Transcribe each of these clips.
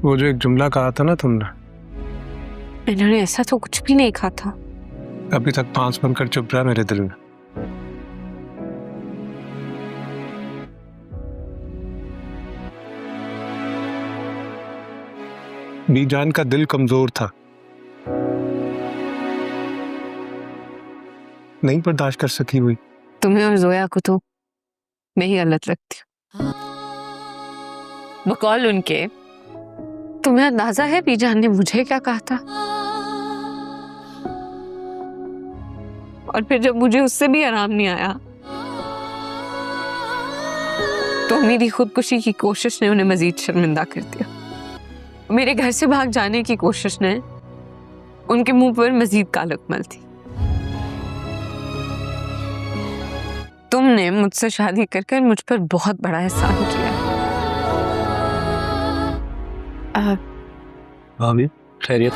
वो जो एक जुमला कहा था ना तुमने, इन्होंने ऐसा तो कुछ भी नहीं कहा था। अभी तक पांच बनकर चुप रहा मेरे दिल में। बीजान का दिल कमजोर था, नहीं बर्दाश्त कर सकी हुई। तुम्हें और जोया को तो मैं ही गलत लगती हूँ। बकौल उनके, तुम्हें अंदाजा है बीजान ने मुझे क्या कहा था? और फिर जब मुझे उससे भी आराम नहीं आया तो मेरी खुदकुशी की कोशिश ने उन्हें मजीद शर्मिंदा कर दिया। मेरे घर से भाग जाने की कोशिश ने उनके मुंह पर मजीद कालक मल थी। तुमने मुझसे शादी कर मुझ पर बहुत बड़ा एहसान किया। भाभी खैरियत?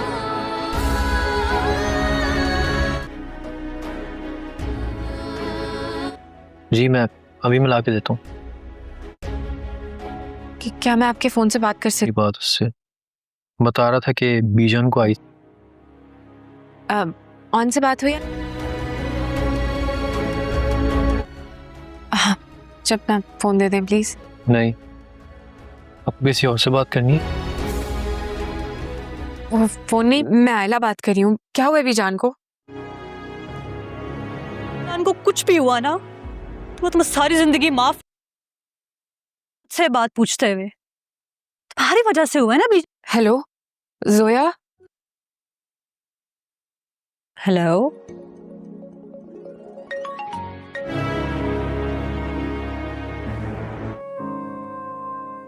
जी मैं अभी मिला के देता हूँ। कि क्या मैं आपके फोन से बात कर सकती? बात उससे बता रहा था कि बीजान को आई। ऑन से बात हुई? हाँ, जब ना फोन दे दें प्लीज। नहीं, अब किसी और से बात करनी है। वो फोन नहीं, मैं आयला बात कर रही हूँ। क्या हुआ बीजान को? बीजान को कुछ भी हुआ ना तो तुम्हें सारी जिंदगी माफ से बात पूछते हुए तुम्हारी वजह से हुआ है ना। हेलो जोया। हेलो,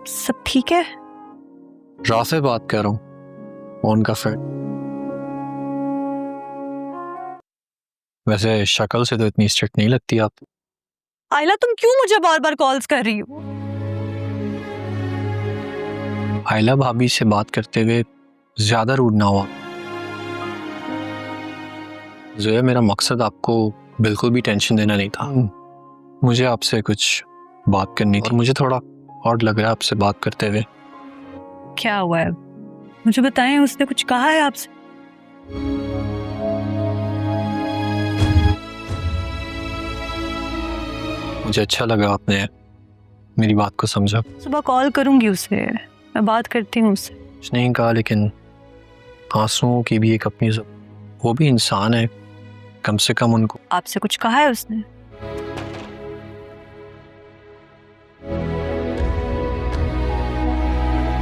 सब ठीक है? राफे बात कर रहा हूँ, फोन का फ्रेंड। वैसे शक्ल से तो इतनी स्ट्रिक्ट नहीं लगती आप। आयला तुम क्यों मुझे बार बार कॉल्स कर रही हो? आयला भाभी से बात करते हुए ज्यादा रूड ना हुआ। जोया, मेरा मकसद आपको बिल्कुल भी टेंशन देना नहीं था। मुझे आपसे कुछ बात करनी थी। मुझे थोड़ा ऑड लग रहा है आपसे बात करते हुए। क्या हुआ है मुझे बताएं, उसने कुछ कहा है आपसे? मुझे अच्छा लगा आपने मेरी बात को समझा। सुबह कॉल करूंगी उसे, मैं बात करती हूँ उससे। कुछ नहीं कहा, लेकिन आंसुओं की भी एक अपनी वो भी इंसान है, कम से कम उनको। आपसे कुछ कहा है उसने?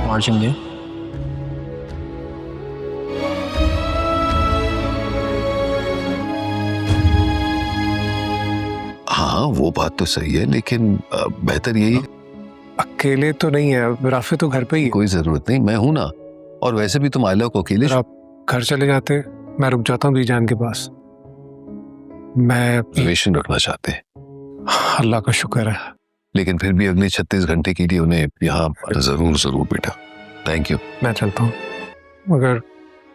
Margin they. हाँ वो बात तो सही है, लेकिन बेहतर यही। अकेले तो नहीं है, राफे तो घर पे ही है। कोई जरूरत नहीं, मैं हूं ना। और वैसे भी तुम आयला को अकेले आप घर चले जाते, मैं रुक जाता हूँ बीजान के पास। मैं रिलेशन रखना चाहते हैं। अल्लाह का शुक्र है, लेकिन फिर भी अगले 36 घंटे के लिए उन्हें यहाँ जरूर जरूर बेटा। Thank you. मैं चलता हूँ। मगर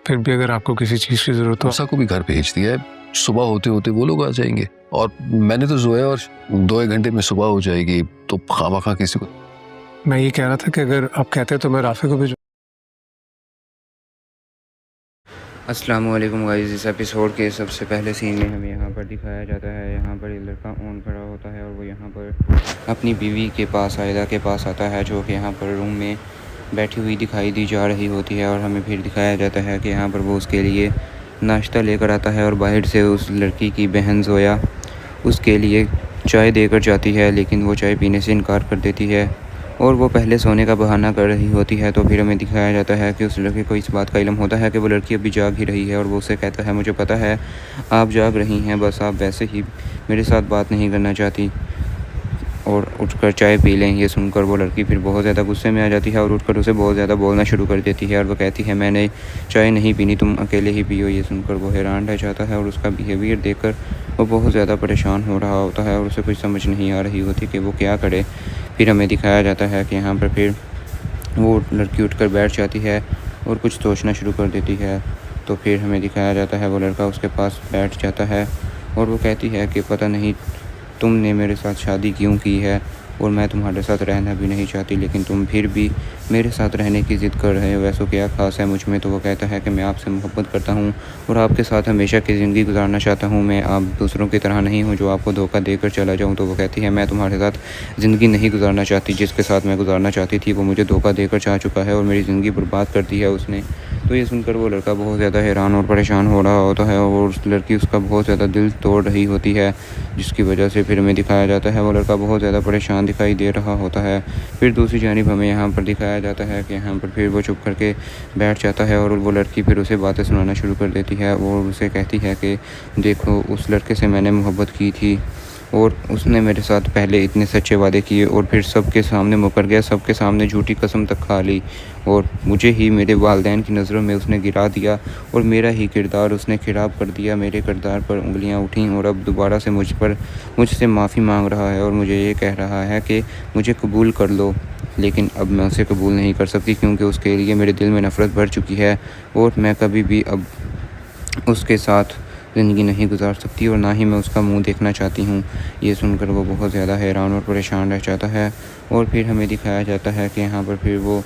फिर भी अगर आपको किसी चीज की जरूरत हो। उषा को भी घर भेज दिया है, सुबह होते होते वो लोग आ जाएंगे। और मैंने तो जोया और 2-1 घंटे में सुबह हो जाएगी, तो खामखा किसी को। मैं ये कह रहा था कि अगर आप कहते तो मैं राफे को भी। अस्सलाम वालेकुम गाइस। इस एपिसोड के सबसे पहले सीन में हमें यहाँ पर दिखाया जाता है, यहाँ पर एक लड़का ऑन खड़ा होता है और वो यहाँ पर अपनी बीवी के पास, आयला के पास आता है, जो कि यहाँ पर रूम में बैठी हुई दिखाई दी जा रही होती है। और हमें फिर दिखाया जाता है कि यहाँ पर वो उसके लिए नाश्ता लेकर आता है और बाहर से उस लड़की की बहन जोया उसके लिए चाय देकर जाती है, लेकिन वो चाय पीने से इनकार कर देती है और वो पहले सोने का बहाना कर रही होती है। तो फिर हमें दिखाया जाता है कि उस लड़के को इस बात का इल्म होता है कि वो लड़की अभी जाग ही रही है और वो उसे कहता है, मुझे पता है आप जाग रही हैं, बस आप वैसे ही मेरे साथ बात नहीं करना चाहती और उठकर चाय पी लें। ये सुनकर वो लड़की फिर बहुत ज़्यादा गुस्से में आ जाती है और उठकर उसे बहुत ज़्यादा बोलना शुरू कर देती है और वो कहती है, मैंने चाय नहीं पीनी, तुम अकेले ही पियो। ये सुनकर वो हैरान रह जाता है और उसका बिहेवियर देखकर वो बहुत ज़्यादा परेशान हो रहा होता है और उसे कुछ समझ नहीं आ रही होती कि वो क्या करे। फिर हमें दिखाया जाता है कि यहाँ पर फिर वो लड़की उठकर बैठ जाती है और कुछ सोचना शुरू कर देती है। तो फिर हमें दिखाया जाता है वो लड़का उसके पास बैठ जाता है और वो कहती है कि पता नहीं तुमने मेरे साथ शादी क्यों की है, और मैं तुम्हारे साथ रहना भी नहीं चाहती, लेकिन तुम फिर भी मेरे साथ रहने की ज़िद कर रहे हो। वैसे क्या ख़ास है मुझ में? तो वो कहता है कि मैं आपसे मोहब्बत करता हूँ और आपके साथ हमेशा की ज़िंदगी गुजारना चाहता हूँ। मैं आप दूसरों की तरह नहीं हूँ जो आपको धोखा देकर चला जाऊँ। तो वो कहती है मैं तुम्हारे साथ ज़िंदगी नहीं गुजारना चाहती, जिसके साथ मैं गुजारना चाहती थी वो मुझे धोखा देकर जा चुका है और मेरी ज़िंदगी बर्बाद कर दी है उसने। तो ये सुनकर वो लड़का बहुत ज़्यादा हैरान और परेशान हो रहा होता है और उस लड़की उसका बहुत ज़्यादा दिल तोड़ रही होती है, जिसकी वजह से फिर हमें दिखाया जाता है वो लड़का बहुत ज़्यादा परेशान दिखाई दे रहा होता है। फिर दूसरी जानिब हमें यहाँ पर दिखाया जाता है कि यहाँ पर फिर वो चुप करके बैठ जाता है और वो लड़की फिर उसे बातें सुनाना शुरू कर देती है और उसे कहती है कि देखो, उस लड़के से मैंने मोहब्बत की थी और उसने मेरे साथ पहले इतने सच्चे वादे किए और फिर सबके सामने मुकर गया, सबके सामने झूठी कसम तक खा ली और मुझे ही मेरे वालिदैन की नज़रों में उसने गिरा दिया और मेरा ही किरदार उसने ख़राब कर दिया। मेरे किरदार पर उंगलियां उठीं और अब दोबारा से मुझसे माफ़ी मांग रहा है और मुझे ये कह रहा है कि मुझे कबूल कर लो। लेकिन अब मैं उसे कबूल नहीं कर सकती क्योंकि उसके लिए मेरे दिल में नफ़रत भर चुकी है और मैं कभी भी अब उसके साथ ज़िंदगी नहीं गुजार सकती और ना ही मैं उसका मुंह देखना चाहती हूँ। ये सुनकर वो बहुत ज़्यादा हैरान और परेशान रह जाता है और फिर हमें दिखाया जाता है कि यहाँ पर फिर वो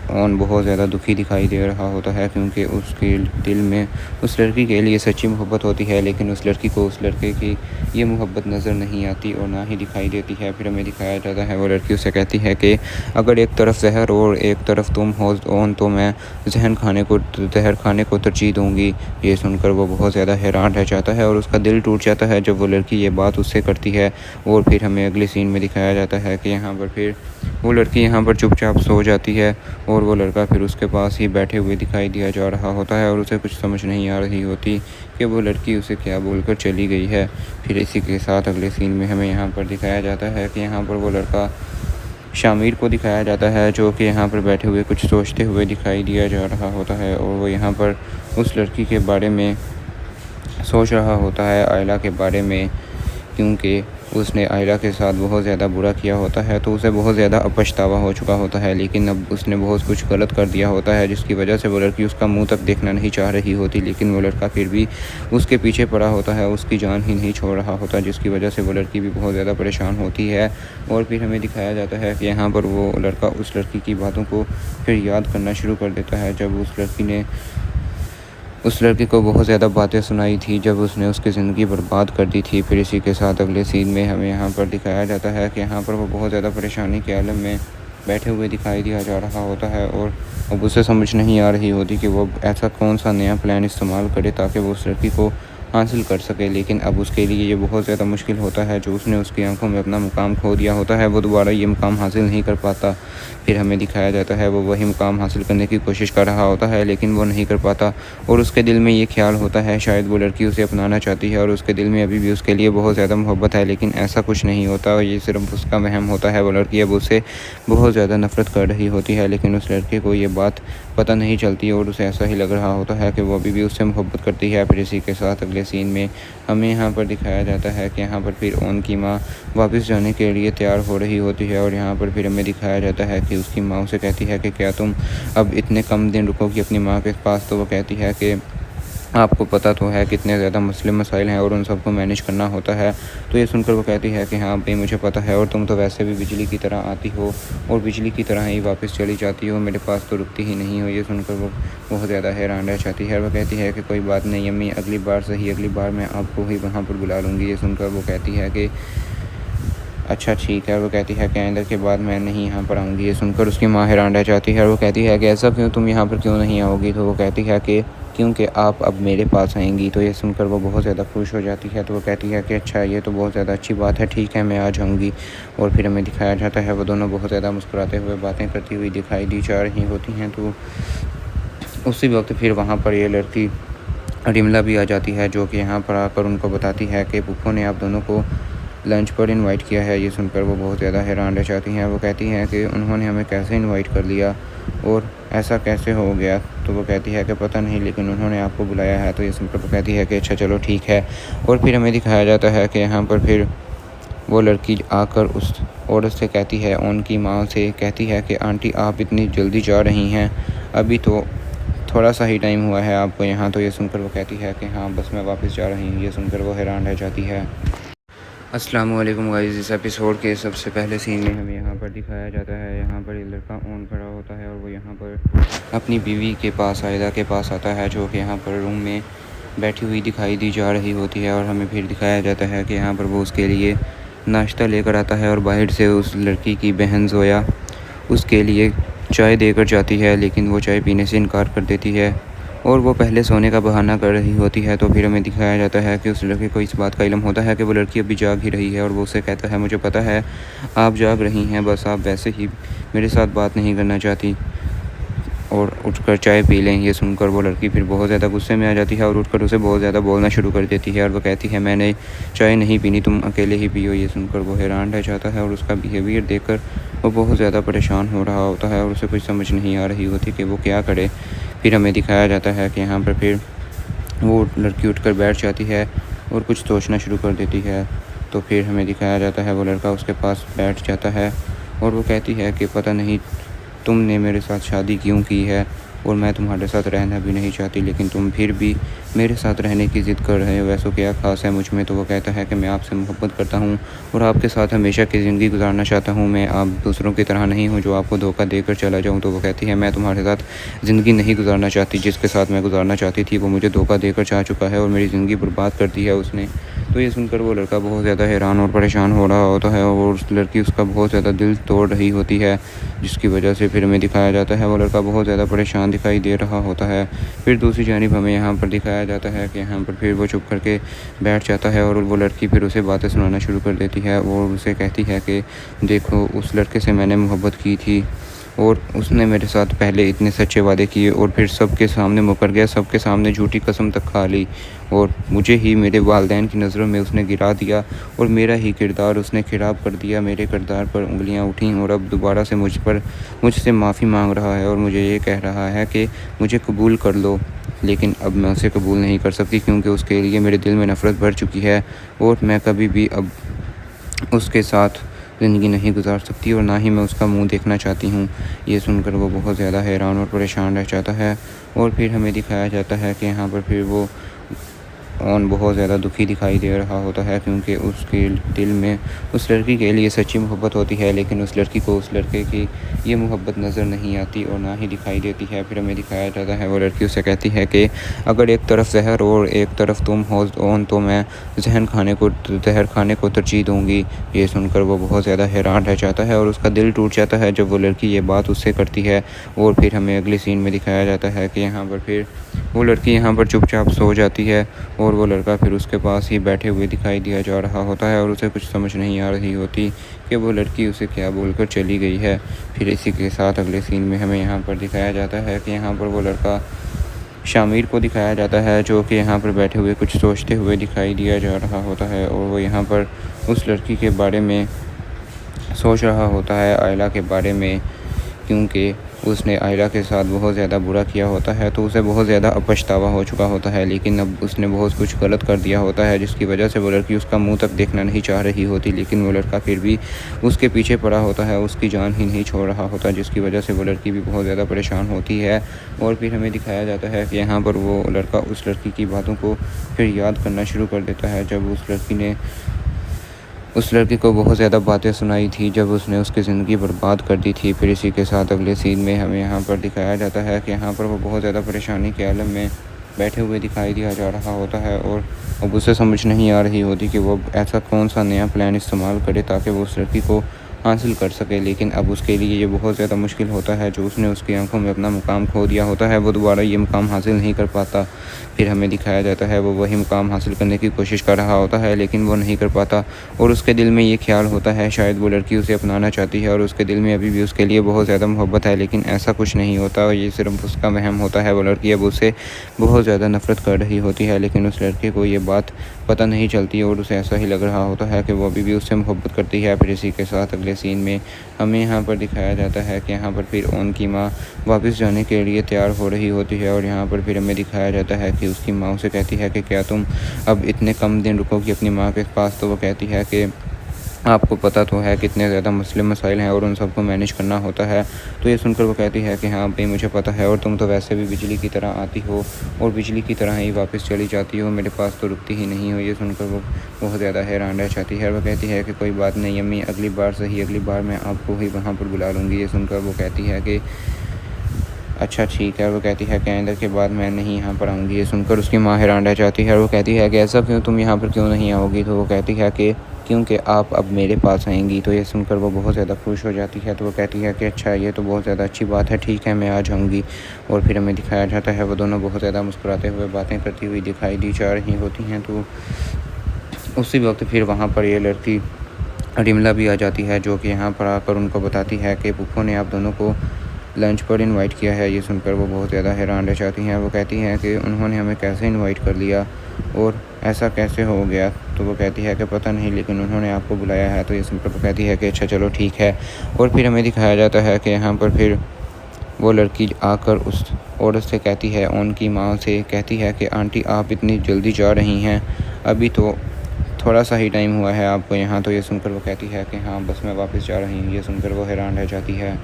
बहुत ज़्यादा दुखी दिखाई दे रहा होता है क्योंकि उसके दिल में उस लड़की के लिए सच्ची मोहब्बत होती है, लेकिन उस लड़की को उस लड़के की ये मोहब्बत नज़र नहीं आती और ना ही दिखाई देती है। फिर हमें दिखाया जाता है वो लड़की उसे कहती है कि अगर एक तरफ जहर और एक तरफ तुम हो तो मैं जहर खाने को तरजीह दूँगी। ये सुनकर वो बहुत ज़्यादा हैरान रह जाता है और उसका दिल टूट जाता है जब वो लड़की ये बात उससे करती है। और फिर हमें अगले सीन में दिखाया जाता है कि यहाँ पर फिर वो लड़की यहाँ पर चुपचाप सो जाती है और वो लड़का फिर उसके पास ही बैठे हुए दिखाई दिया जा रहा होता है और उसे कुछ समझ नहीं आ रही होती कि वो लड़की उसे क्या बोलकर चली गई है। फिर इसी के साथ अगले सीन में हमें यहाँ पर दिखाया जाता है कि यहाँ पर वो लड़का शामिर को दिखाया जाता है जो कि यहाँ पर बैठे हुए कुछ सोचते हुए दिखाई दिया जा रहा होता है और वो यहाँ पर उस लड़की के बारे में सोच रहा होता है, आयला के बारे में, क्योंकि उसने आयला के साथ बहुत ज़्यादा बुरा किया होता है तो उसे बहुत ज़्यादा पछतावा हो चुका होता है। लेकिन अब उसने बहुत कुछ गलत कर दिया होता है जिसकी वजह से वो लड़की उसका मुंह तक देखना नहीं चाह रही होती, लेकिन वो लड़का फिर भी उसके पीछे पड़ा होता है, उसकी जान ही नहीं छोड़ रहा होता, जिसकी वजह से वो लड़की भी बहुत ज़्यादा परेशान होती है। और फिर हमें दिखाया जाता है कि यहाँ पर वो लड़का उस लड़की की बातों को फिर याद करना शुरू कर देता है जब उस लड़की ने उस लड़के को बहुत ज़्यादा बातें सुनाई थी, जब उसने उसकी ज़िंदगी बर्बाद कर दी थी। फिर इसी के साथ अगले सीन में हमें यहाँ पर दिखाया जाता है कि यहाँ पर वो बहुत ज़्यादा परेशानी के आलम में बैठे हुए दिखाई दिया जा रहा होता है और अब उसे समझ नहीं आ रही होती कि वो ऐसा कौन सा नया प्लान इस्तेमाल करे ताकि वो उस लड़की को हासिल कर सके। लेकिन अब उसके लिए ये बहुत ज़्यादा मुश्किल होता है, जो उसने उसकी आंखों में अपना मुकाम खो दिया होता है वो दोबारा ये मुकाम हासिल नहीं कर पाता। फिर हमें दिखाया जाता है वो वही मुकाम हासिल करने की कोशिश कर रहा होता है लेकिन वो नहीं कर पाता और उसके दिल में ये ख्याल होता है शायद वो लड़की उसे अपनाना चाहती है और उसके दिल में अभी भी उसके लिए बहुत ज़्यादा मोहब्बत है, लेकिन ऐसा कुछ नहीं होता और ये सिर्फ उसका वहम होता है। वो लड़की अब उससे बहुत ज़्यादा नफ़रत कर रही होती है, लेकिन उस लड़के को ये बात पता नहीं चलती और उसे ऐसा ही लग रहा होता है कि वो अभी भी उससे मोहब्बत करती है। फिर इसी के साथ अगले सीन में हमें यहाँ पर दिखाया जाता है कि यहाँ पर फिर ओन की माँ वापस जाने के लिए तैयार हो रही होती है और यहाँ पर फिर हमें दिखाया जाता है कि उसकी माँ उसे कहती है कि क्या तुम अब इतने कम दिन रुकोगी अपनी माँ के पास? तो वो कहती है कि आपको पता तो है कितने ज़्यादा मसले मसाइल हैं और उन सबको मैनेज करना होता है। तो ये सुनकर वो कहती है कि हाँ भाई मुझे पता है और तुम तो वैसे भी बिजली की तरह आती हो और बिजली की तरह ही वापस चली जाती हो, मेरे पास तो रुकती ही नहीं हो। ये सुनकर वो बहुत ज़्यादा हैरान रह जाती है। वो कहती है कि कोई बात नहीं अम्मी, अगली बार सही, अगली बार मैं आपको ही वहाँ पर बुला लूँगी। ये सुनकर वो कहती है कि अच्छा ठीक है। वो कहती है कि आइंदा के बाद मैं नहीं यहाँ पर आऊँगी। ये सुनकर उसकी माँ हैरान रह जाती है और वो कहती है कि ऐसा क्यों, तुम यहाँ पर क्यों नहीं आओगी? तो वो कहती है कि क्योंकि आप अब मेरे पास आएंगी। तो ये सुनकर वो बहुत ज़्यादा खुश हो जाती है। तो वो कहती है कि अच्छा ये तो बहुत ज़्यादा अच्छी बात है, ठीक है मैं आ जाऊँगी। और फिर हमें दिखाया जाता है वो दोनों बहुत ज़्यादा मुस्कुराते हुए बातें करती हुई दिखाई दी जा रही होती हैं। तो उसी वक्त फिर वहाँ पर ये लड़की रिमला भी आ जाती है जो कि यहाँ पर आकर उनको बताती है कि पुप्पो ने आप दोनों को लंच पर इनवाइट किया है। ये सुनकर वो बहुत ज़्यादा हैरान रह जाती हैं। वो कहती हैं कि उन्होंने हमें कैसे इनवाइट कर लिया और ऐसा कैसे हो गया? तो वो कहती है कि पता नहीं, लेकिन उन्होंने आपको बुलाया है। तो ये सुनकर वो कहती है कि अच्छा चलो ठीक है। और फिर हमें दिखाया जाता है कि यहाँ पर फिर वो लड़की आकर उस औरत से कहती है, उनकी माँ से कहती है कि आंटी आप इतनी जल्दी जा रही हैं, अभी तो थोड़ा सा ही टाइम हुआ है आपको यहाँ। तो ये सुनकर वो कहती है कि हाँ बस मैं वापस जा रही हूँ। ये सुनकर वो हैरान रह जाती है। अस्सलाम वालेकुम गाइस। इस एपिसोड के सबसे पहले सीन में हमें यहाँ पर दिखाया जाता है, यहाँ पर एक लड़का ऑन खड़ा होता है और वो यहाँ पर अपनी बीवी के पास, आयदा के पास आता है, जो कि यहाँ पर रूम में बैठी हुई दिखाई दी जा रही होती है। और हमें फिर दिखाया जाता है कि यहाँ पर वो उसके लिए नाश्ता लेकर आता है और बाहर से उस लड़की की बहन जोया उसके लिए चाय देकर जाती है, लेकिन वो चाय पीने से इनकार कर देती है और वो पहले सोने का बहाना कर रही होती है। तो फिर हमें दिखाया जाता है कि उस लड़के को इस बात का इल्म होता है कि वो लड़की अभी जाग ही रही है और वो उसे कहता है, मुझे पता है आप जाग रही हैं, बस आप वैसे ही मेरे साथ बात नहीं करना चाहती और उठकर चाय पी लें। ये सुनकर वो लड़की फिर बहुत ज़्यादा गुस्से में आ जाती है और उठकर उसे बहुत ज़्यादा बोलना शुरू कर देती है और वो कहती है, मैंने चाय नहीं पीनी, तुम अकेले ही पियो। ये सुनकर वो हैरान रह जाता है और उसका बिहेवियर देखकर वो बहुत ज़्यादा परेशान हो रहा होता है और उसे कुछ समझ नहीं आ रही होती कि वो क्या करे। फिर हमें दिखाया जाता है कि यहाँ पर फिर वो लड़की उठकर बैठ जाती है और कुछ सोचना शुरू कर देती है। तो फिर हमें दिखाया जाता है वो लड़का उसके पास बैठ जाता है और वो कहती है कि पता नहीं तुमने मेरे साथ शादी क्यों की है और मैं तुम्हारे साथ रहना भी नहीं चाहती, लेकिन तुम फिर भी मेरे साथ रहने की ज़िद कर रहे हो, वैसे क्या ख़ास है मुझ में। तो वो कहता है कि मैं आपसे मोहब्बत करता हूँ और आपके साथ हमेशा की ज़िंदगी गुजारना चाहता हूँ, मैं आप दूसरों की तरह नहीं हूँ जो आपको धोखा देकर चला जाऊँ। तो वो कहती है, मैं तुम्हारे साथ ज़िंदगी नहीं गुजारना चाहती, जिसके साथ मैं गुजारना चाहती थी वो मुझे धोखा देकर जा चुका है और मेरी ज़िंदगी बर्बाद कर दी है उसने। तो ये सुनकर वो लड़का बहुत ज़्यादा हैरान और परेशान हो रहा होता है और उस लड़की उसका बहुत ज़्यादा दिल तोड़ रही होती है, जिसकी वजह से फिर हमें दिखाया जाता है वो लड़का बहुत ज़्यादा परेशान दिखाई दे रहा होता है। फिर दूसरी जानिब हमें यहाँ पर दिखाया जाता है कि यहाँ पर फिर वो चुप करके बैठ जाता है और वो लड़की फिर उसे बातें सुनाना शुरू कर देती है और उसे कहती है कि देखो, उस लड़के से मैंने मोहब्बत की थी और उसने मेरे साथ पहले इतने सच्चे वादे किए और फिर सबके सामने मुकर गया, सबके सामने झूठी कसम तक खा ली और मुझे ही मेरे वालिदैन की नज़रों में उसने गिरा दिया और मेरा ही किरदार उसने ख़राब कर दिया, मेरे किरदार पर उंगलियां उठीं और अब दोबारा से मुझसे माफ़ी मांग रहा है और मुझे ये कह रहा है कि मुझे कबूल कर लो। लेकिन अब मैं उसे कबूल नहीं कर सकती क्योंकि उसके लिए मेरे दिल में नफ़रत भर चुकी है और मैं कभी भी अब उसके साथ ज़िंदगी नहीं गुजार सकती और ना ही मैं उसका मुंह देखना चाहती हूँ। ये सुनकर वो बहुत ज़्यादा हैरान और परेशान रह जाता है और फिर हमें दिखाया जाता है कि यहाँ पर फिर वो बहुत ज़्यादा दुखी दिखाई दे रहा होता है क्योंकि उसके दिल में उस लड़की के लिए सच्ची मोहब्बत होती है, लेकिन उस लड़की को उस लड़के की ये मोहब्बत नज़र नहीं आती और ना ही दिखाई देती है। फिर हमें दिखाया जाता है वो लड़की उसे कहती है कि अगर एक तरफ जहर और एक तरफ तुम हो तो मैं जहर खाने को तरजीह दूँगी। ये सुनकर वो बहुत ज़्यादा हैरान रह जाता है और उसका दिल टूट जाता है जब वो लड़की ये बात उससे करती है। और फिर हमें अगले सीन में दिखाया जाता है कि यहाँ पर फिर वो लड़की यहाँ पर चुपचाप सो जाती है और वो लड़का फिर उसके पास ही बैठे हुए दिखाई दिया जा रहा होता है और उसे कुछ समझ नहीं आ रही होती कि वो लड़की उसे क्या बोलकर चली गई है। फिर इसी के साथ अगले सीन में हमें यहाँ पर दिखाया जाता है कि यहाँ पर वो लड़का शामिर को दिखाया जाता है, जो कि यहाँ पर बैठे हुए कुछ सोचते हुए दिखाई दिया जा रहा होता है और वो यहाँ पर उस लड़की के बारे में सोच रहा होता है, आयला के बारे में, क्योंकि उसने आयला के साथ बहुत ज़्यादा बुरा किया होता है तो उसे बहुत ज़्यादा पछतावा हो चुका होता है। लेकिन अब उसने बहुत कुछ गलत कर दिया होता है जिसकी वजह से वो लड़की उसका मुंह तक देखना नहीं चाह रही होती, लेकिन वो लड़का फिर भी उसके पीछे पड़ा होता है, उसकी जान ही नहीं छोड़ रहा होता, जिसकी वजह से वो लड़की भी बहुत ज़्यादा परेशान होती है। और फिर हमें दिखाया जाता है कि यहाँ पर वो लड़का उस लड़की की बातों को फिर याद करना शुरू कर देता है जब उस लड़की ने उस लड़के को बहुत ज़्यादा बातें सुनाई थी, जब उसने उसकी ज़िंदगी बर्बाद कर दी थी। फिर इसी के साथ अगले सीन में हमें यहाँ पर दिखाया जाता है कि यहाँ पर वो बहुत ज़्यादा परेशानी के आलम में बैठे हुए दिखाई दिया जा रहा होता है और अब उसे समझ नहीं आ रही होती कि वो ऐसा कौन सा नया प्लान इस्तेमाल करे ताकि वो उस लड़की को हासिल कर सके। लेकिन अब उसके लिए ये बहुत ज़्यादा मुश्किल होता है, जो उसने उसकी आंखों में अपना मुकाम खो दिया होता है वो दोबारा ये मुकाम हासिल नहीं कर पाता। फिर हमें दिखाया जाता है वो वही मुकाम हासिल करने की कोशिश कर रहा होता है लेकिन वो नहीं कर पाता और उसके दिल में ये ख्याल होता है शायद वो लड़की उसे अपनाना चाहती है और उसके दिल में अभी भी उसके लिए बहुत ज़्यादा मोहब्बत है, लेकिन ऐसा कुछ नहीं होता और ये सिर्फ उसका वहम होता है। वो लड़की अब उससे बहुत ज़्यादा नफ़रत कर रही होती है, लेकिन उस लड़के को ये बात पता नहीं चलती और उसे ऐसा ही लग रहा होता है कि वो अभी भी उससे मोहब्बत करती है। फिर इसी के साथ अगले सीन में हमें यहाँ पर दिखाया जाता है कि यहाँ पर फिर ओन की माँ वापस जाने के लिए तैयार हो रही होती है और यहाँ पर फिर हमें दिखाया जाता है कि उसकी माँ उसे कहती है कि क्या तुम अब इतने कम दिन रुकोगी अपनी माँ के पास। तो वो कहती है कि आपको पता तो है कितने ज़्यादा मसले मसाइल हैं और उन सबको मैनेज करना होता है। तो ये सुनकर वो कहती है कि हाँ भाई मुझे पता है, और तुम तो वैसे भी बिजली की तरह आती हो और बिजली की तरह ही वापस चली जाती हो, मेरे पास तो रुकती ही नहीं हो। ये सुनकर वो बहुत ज़्यादा हैरान रह जाती है। वो कहती है कि कोई बात नहीं अम्मी, अगली बार सही, अगली बार मैं आपको ही वहाँ पर बुला लूँगी। ये सुनकर वो कहती है कि अच्छा ठीक है। वो कहती है कि आइंदा के बाद मैं नहीं यहाँ पर आऊँगी। ये सुनकर उसकी माँ हैरान रह जाती है और वो कहती है कि ऐसा क्यों, तुम यहाँ पर क्यों नहीं आओगी? तो वो कहती है कि क्योंकि आप अब मेरे पास आएंगी। तो ये सुनकर वो बहुत ज़्यादा खुश हो जाती है। तो वो कहती है कि अच्छा ये तो बहुत ज़्यादा अच्छी बात है, ठीक है मैं आ जाऊँगी। और फिर हमें दिखाया जाता है वो दोनों बहुत ज़्यादा मुस्कुराते हुए बातें करती हुई दिखाई दी जा रही होती हैं। तो उसी वक्त फिर वहाँ पर ये लड़की रिमला भी आ जाती है, जो कि यहाँ पर आकर उनको बताती है कि पुप्पो ने आप दोनों को लंच पर इनवाइट किया है। ये सुनकर वो बहुत ज़्यादा हैरान रह जाती हैं। वो कहती हैं कि उन्होंने हमें कैसे इनवाइट कर लिया और ऐसा कैसे हो गया? तो वो कहती है कि पता नहीं, लेकिन उन्होंने आपको बुलाया है। तो ये सुनकर वो कहती है कि अच्छा चलो ठीक है। और फिर हमें दिखाया जाता है कि यहाँ पर फिर वो लड़की आकर उस औरत से कहती है, उनकी माँ से कहती है कि आंटी आप इतनी जल्दी जा रही हैं, अभी तो थोड़ा सा ही टाइम हुआ है आपको यहाँ। तो ये सुनकर वो कहती है कि हाँ बस मैं वापस जा रही हूँ। ये सुनकर वो हैरान रह जाती है।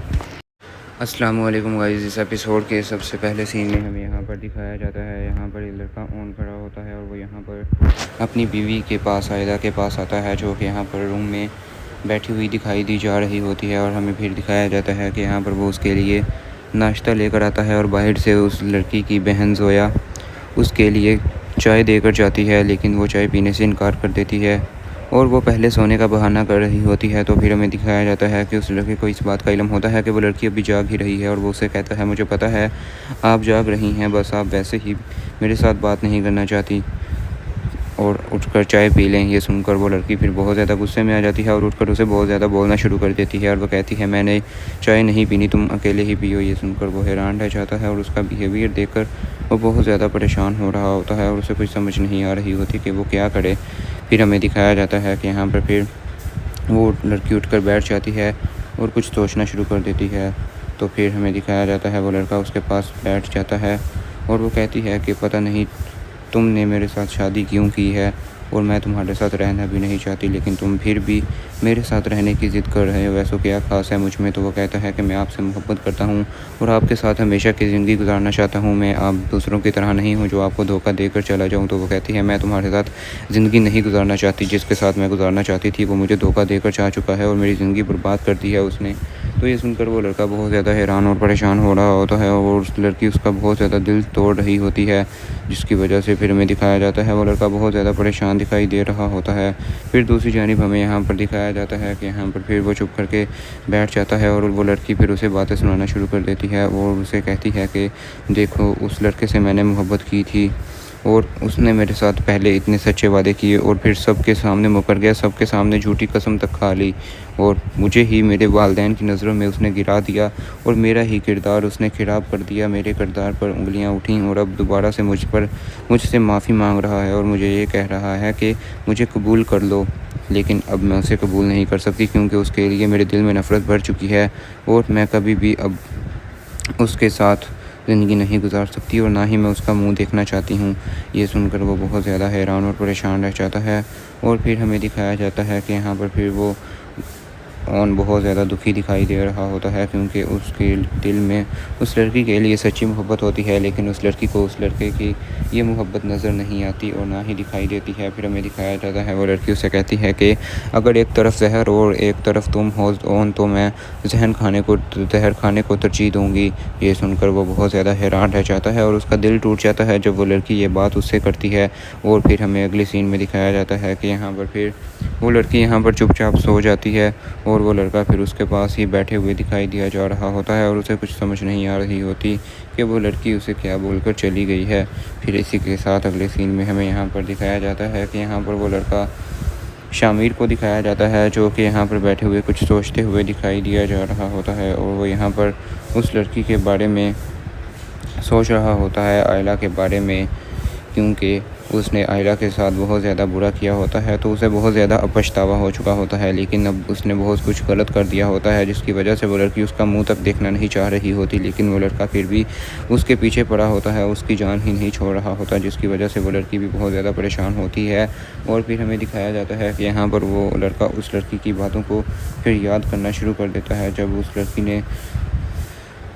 अस्सलाम वालेकुम गाइस, इस एपिसोड के सबसे पहले सीन में हमें यहाँ पर दिखाया जाता है, यहाँ पर ये लड़का ऑन खड़ा होता है और वो यहाँ पर अपनी बीवी के पास, आयदा के पास आता है, जो कि यहाँ पर रूम में बैठी हुई दिखाई दी जा रही होती है। और हमें फिर दिखाया जाता है कि यहाँ पर वो उसके लिए नाश्ता लेकर आता है और बाहर से उस लड़की की बहन जोया उसके लिए चाय देकर जाती है, लेकिन वो चाय पीने से इनकार कर देती है और वो पहले सोने का बहाना कर रही होती है। तो फिर हमें दिखाया जाता है कि उस लड़के को इस बात का इल्म होता है कि वो लड़की अभी जाग ही रही है और वो उसे कहता है मुझे पता है आप जाग रही हैं, बस आप वैसे ही मेरे साथ बात नहीं करना चाहती और उठकर चाय पी लें। ये सुनकर वो लड़की फिर बहुत ज़्यादा गुस्से में आ जाती है और उठकर उसे बहुत ज़्यादा बोलना शुरू कर देती है और वो कहती है मैंने चाय नहीं पीनी, तुम अकेले ही पियो। ये सुनकर वो हैरान रह जाता है और उसका बिहेवियर देखकर वो बहुत ज़्यादा परेशान हो रहा होता है और उसे कुछ समझ नहीं आ रही होती कि वो क्या करे। फिर हमें दिखाया जाता है कि यहाँ पर फिर वो लड़की उठकर बैठ जाती है और कुछ सोचना शुरू कर देती है। तो फिर हमें दिखाया जाता है वो लड़का उसके पास बैठ जाता है और वो कहती है कि पता नहीं तुमने मेरे साथ शादी क्यों की है और मैं तुम्हारे साथ रहना भी नहीं चाहती, लेकिन तुम फिर भी मेरे साथ रहने की ज़िद कर रहे हो, वैसा क्या ख़ास है मुझ में? तो वो कहता है कि मैं आपसे मोहब्बत करता हूँ और आपके साथ हमेशा की ज़िंदगी गुजारना चाहता हूँ, मैं आप दूसरों की तरह नहीं हूँ जो आपको धोखा देकर चला जाऊँ। तो वो कहती है मैं तुम्हारे साथ ज़िंदगी नहीं गुजारना चाहती, जिसके साथ मैं गुजारना चाहती थी वो मुझे धोखा देकर जा चुका है और मेरी ज़िंदगी बर्बाद कर दी है उसने। तो ये सुनकर वो लड़का बहुत ज़्यादा हैरान और परेशान हो रहा होता है और उस लड़की उसका बहुत ज़्यादा दिल तोड़ रही होती है, जिसकी वजह से फिर हमें दिखाया जाता है वो लड़का बहुत ज़्यादा परेशान दिखाई दे रहा होता है। फिर दूसरी जानिब हमें यहाँ पर दिखाया जाता है कि यहाँ पर फिर वो चुप करके बैठ जाता है और वो लड़की फिर उसे बातें सुनाना शुरू कर देती है और उसे कहती है कि देखो उस लड़के से मैंने मोहब्बत की थी और उसने मेरे साथ पहले इतने सच्चे वादे किए और फिर सबके सामने मुकर गया, सबके सामने झूठी कसम तक खा ली और मुझे ही मेरे वालिदैन की नज़रों में उसने गिरा दिया और मेरा ही किरदार उसने ख़राब कर दिया, मेरे किरदार पर उंगलियां उठीं और अब दोबारा से मुझसे माफ़ी मांग रहा है और मुझे ये कह रहा है कि मुझे कबूल कर लो, लेकिन अब मैं उसे कबूल नहीं कर सकती क्योंकि उसके लिए मेरे दिल में नफ़रत भर चुकी है और मैं कभी भी अब उसके साथ ज़िंदगी नहीं गुजार सकती और ना ही मैं उसका मुंह देखना चाहती हूँ। ये सुनकर वो बहुत ज़्यादा हैरान और परेशान रह जाता है और फिर हमें दिखाया जाता है कि यहाँ पर फिर वो बहुत ज़्यादा दुखी दिखाई दे रहा होता है क्योंकि उसके दिल में उस लड़की के लिए सच्ची मोहब्बत होती है, लेकिन उस लड़की को उस लड़के की ये मोहब्बत नज़र नहीं आती और ना ही दिखाई देती है। फिर हमें दिखाया जाता है वो लड़की उससे कहती है कि अगर एक तरफ जहर और एक तरफ तुम हो तो मैं जहर खाने को तरजीह दूँगी। ये सुनकर वो बहुत ज़्यादा हैरान रह जाता है और उसका दिल टूट जाता है जब वो लड़की ये बात उससे करती है। और फिर हमें अगले सीन में दिखाया जाता है कि यहाँ पर फिर वो लड़की यहाँ पर चुपचाप सो जाती है और वो लड़का फिर उसके पास ही बैठे हुए दिखाई दिया जा रहा होता है और उसे कुछ समझ नहीं आ रही होती कि वो लड़की उसे क्या बोलकर चली गई है। फिर इसी के साथ अगले सीन में हमें यहाँ पर दिखाया जाता है कि यहाँ पर वो लड़का शामिर को दिखाया जाता है, जो कि यहाँ पर बैठे हुए कुछ सोचते हुए दिखाई दिया जा रहा होता है और वो यहाँ पर उस लड़की के बारे में सोच रहा होता है, आयला के बारे में, क्योंकि उसने आयला के साथ बहुत ज़्यादा बुरा किया होता है, तो उसे बहुत ज़्यादा पछतावा हो चुका होता है। लेकिन अब उसने बहुत कुछ गलत कर दिया होता है, जिसकी वजह से वो लड़की उसका मुंह तक देखना नहीं चाह रही होती, लेकिन वो लड़का फिर भी उसके पीछे पड़ा होता है, उसकी जान ही नहीं छोड़ रहा होता, जिसकी वजह से वो लड़की भी बहुत ज़्यादा परेशान होती है। और फिर हमें दिखाया जाता है कि यहाँ पर वो लड़का उस लड़की की बातों को फिर याद करना शुरू कर देता है, जब उस लड़की ने